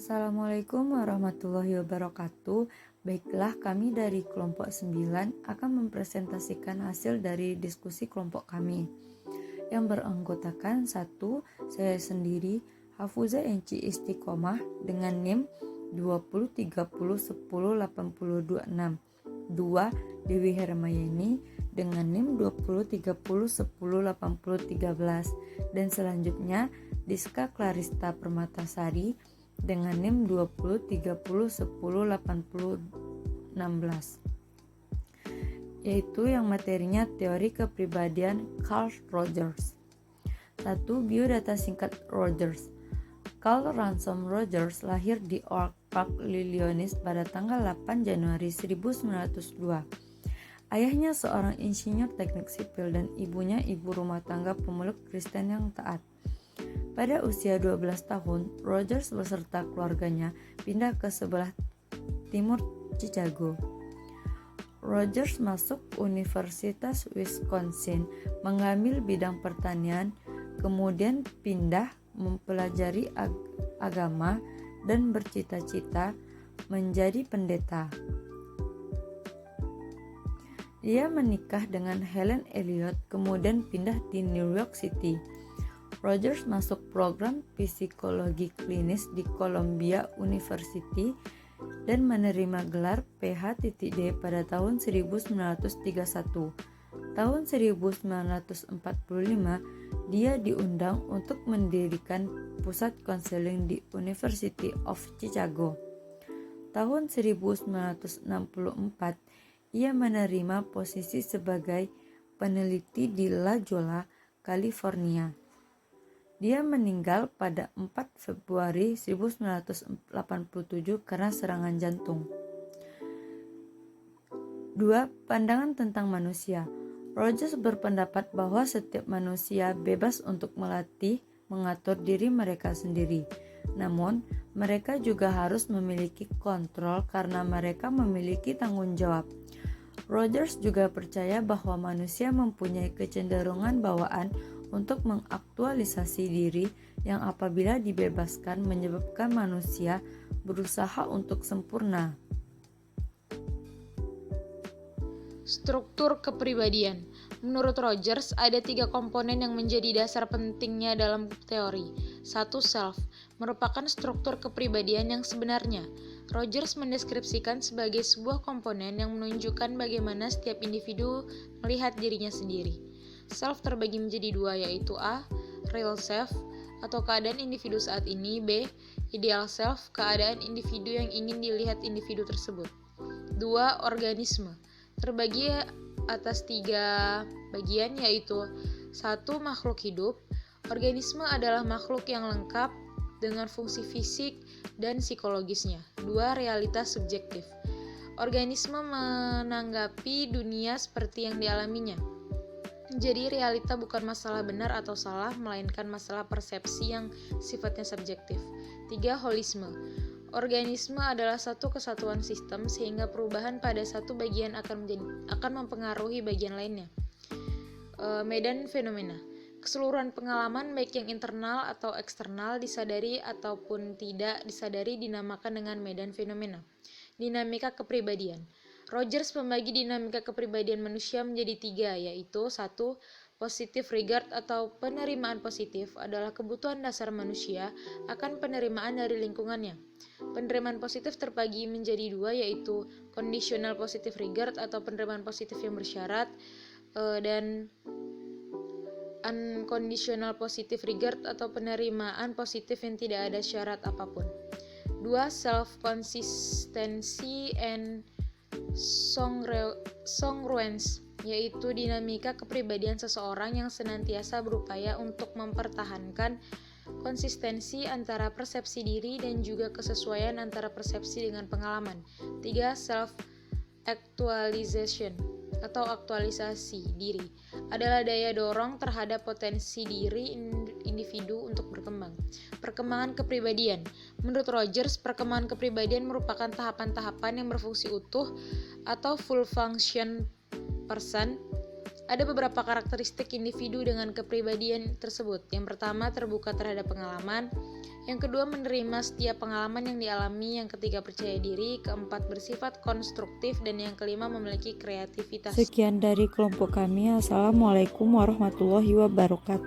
Assalamualaikum warahmatullahi wabarakatuh. Baiklah, kami dari kelompok 9 akan mempresentasikan hasil dari diskusi kelompok kami yang beranggotakan 1. Saya sendiri, Hafuza Enci Istiqomah dengan NIM 2030108226. 2. Dewi Hermayeni dengan NIM 2030108013. Dan selanjutnya Diska Clarista Permatasari dengan NIM 2030108016, yaitu yang materinya teori kepribadian Carl Rogers. 1. Biodata singkat Rogers. Carl Ransom Rogers lahir di Oak Park, Illinois pada tanggal 8 Januari 1902. Ayahnya seorang insinyur teknik sipil dan ibunya ibu rumah tangga pemeluk Kristen yang taat. Pada usia 12 tahun, Rogers beserta keluarganya pindah ke sebelah timur Chicago. Rogers masuk Universitas Wisconsin, mengambil bidang pertanian, kemudian pindah mempelajari agama dan bercita-cita menjadi pendeta. Dia menikah dengan Helen Elliot, kemudian pindah di New York City. Rogers masuk program psikologi klinis di Columbia University dan menerima gelar Ph.D. pada tahun 1931. Tahun 1945, dia diundang untuk mendirikan pusat konseling di University of Chicago. Tahun 1964, ia menerima posisi sebagai peneliti di La Jolla, California. Dia meninggal pada 4 Februari 1987 karena serangan jantung. 2. Pandangan tentang manusia. Rogers berpendapat bahwa setiap manusia bebas untuk melatih, mengatur diri mereka sendiri. Namun, mereka juga harus memiliki kontrol karena mereka memiliki tanggung jawab. Rogers juga percaya bahwa manusia mempunyai kecenderungan bawaan untuk mengaktualisasi diri yang apabila dibebaskan menyebabkan manusia berusaha untuk sempurna. Struktur kepribadian. Menurut Rogers, ada 3 komponen yang menjadi dasar pentingnya dalam teori. 1. Self, merupakan struktur kepribadian yang sebenarnya. Rogers mendeskripsikan sebagai sebuah komponen yang menunjukkan bagaimana setiap individu melihat dirinya sendiri. Self terbagi menjadi 2, yaitu A. Real self, atau keadaan individu saat ini. B. Ideal self, keadaan individu yang ingin dilihat individu tersebut. 2. Organisme, terbagi atas 3 bagian, yaitu 1. Makhluk hidup. Organisme adalah makhluk yang lengkap dengan fungsi fisik dan psikologisnya. 2. Realitas subjektif, organisme menanggapi dunia seperti yang dialaminya. Jadi realita bukan masalah benar atau salah, melainkan masalah persepsi yang sifatnya subjektif. 3. Holisme, organisme adalah satu kesatuan sistem sehingga perubahan pada satu bagian akan mempengaruhi bagian lainnya. Medan fenomena, keseluruhan pengalaman baik yang internal atau eksternal, disadari ataupun tidak disadari, dinamakan dengan medan fenomena. Dinamika kepribadian. Rogers membagi dinamika kepribadian manusia menjadi 3, yaitu 1. Positive regard atau penerimaan positif adalah kebutuhan dasar manusia akan penerimaan dari lingkungannya. Penerimaan positif terbagi menjadi 2, yaitu conditional positive regard atau penerimaan positif yang bersyarat, dan unconditional positive regard atau penerimaan positif yang tidak ada syarat apapun. 2. Self-consistency and congruence, yaitu dinamika kepribadian seseorang yang senantiasa berupaya untuk mempertahankan konsistensi antara persepsi diri dan juga kesesuaian antara persepsi dengan pengalaman. 3. Self-actualization atau aktualisasi diri adalah daya dorong terhadap potensi diri individu untuk berkembang. Perkembangan kepribadian. Menurut Rogers, perkembangan kepribadian merupakan tahapan-tahapan yang berfungsi utuh atau full function person Ada beberapa karakteristik individu dengan kepribadian tersebut. Yang pertama, terbuka terhadap pengalaman. Yang kedua, menerima setiap pengalaman yang dialami. Yang ketiga, percaya diri. Keempat, bersifat konstruktif. Dan yang kelima, memiliki kreativitas. Sekian dari kelompok kami. Assalamualaikum warahmatullahi wabarakatuh.